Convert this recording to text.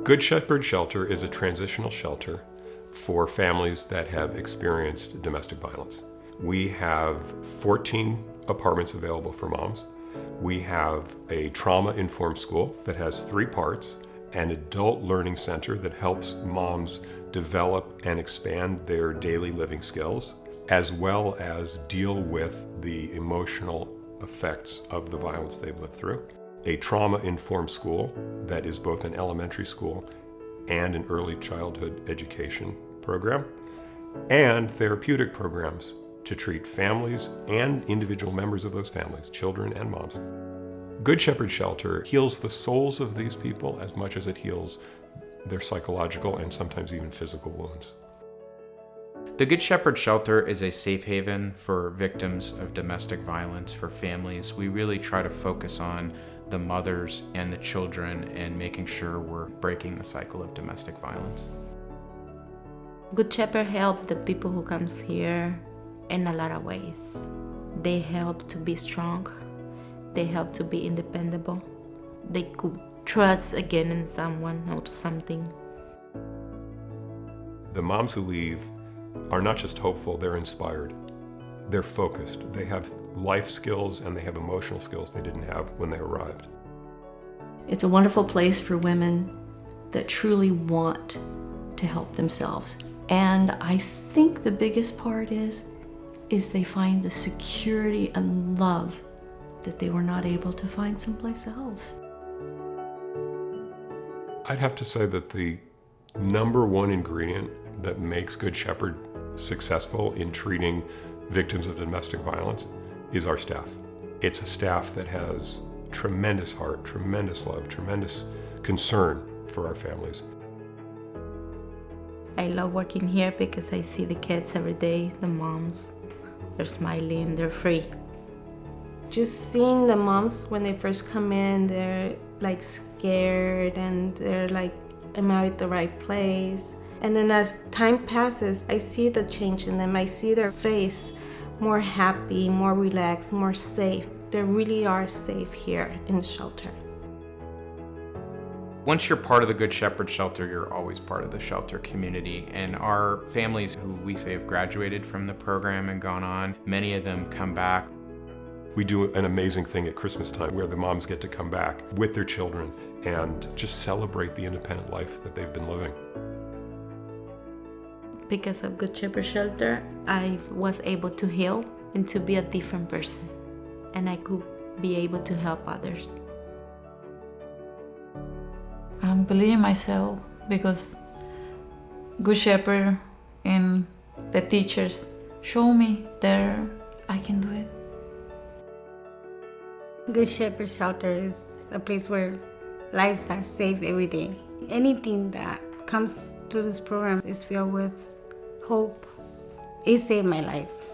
Good Shepherd Shelter is a transitional shelter for families that have experienced domestic violence. We have 14 apartments available for moms. We have a trauma-informed school that has 3 parts, an adult learning center that helps moms develop and expand their daily living skills, as well as deal with the emotional effects of the violence they've lived through. A trauma-informed school that is both an elementary school and an early childhood education program, and therapeutic programs to treat families and individual members of those families, children and moms. Good Shepherd Shelter heals the souls of these people as much as it heals their psychological and sometimes even physical wounds. The Good Shepherd Shelter is a safe haven for victims of domestic violence, for families. We really try to focus on the mothers and the children and making sure we're breaking the cycle of domestic violence. Good Shepherd helps the people who comes here in a lot of ways. They help to be strong. They help to be independent. They could trust again in someone or something. The moms who leave are not just hopeful, they're inspired. They're focused. They have life skills and they have emotional skills they didn't have when they arrived. It's a wonderful place for women that truly want to help themselves. And I think the biggest part is they find the security and love that they were not able to find someplace else. I'd have to say that the number one ingredient that makes Good Shepherd successful in treating victims of domestic violence is our staff. It's a staff that has tremendous heart, tremendous love, tremendous concern for our families. I love working here because I see the kids every day, the moms. They're smiling, they're free. Just seeing the moms when they first come in, they're like scared and they're like, am I at the right place? And then as time passes, I see the change in them. I see their face more happy, more relaxed, more safe. They really are safe here in the shelter. Once you're part of the Good Shepherd Shelter, you're always part of the shelter community. And our families who we say have graduated from the program and gone on, many of them come back. We do an amazing thing at Christmas time where the moms get to come back with their children and just celebrate the independent life that they've been living. Because of Good Shepherd Shelter, I was able to heal and to be a different person. And I could be able to help others. I'm believing myself because Good Shepherd and the teachers show me that I can do it. Good Shepherd Shelter is a place where lives are safe every day. Anything that comes through this program is filled with hope. It saved my life.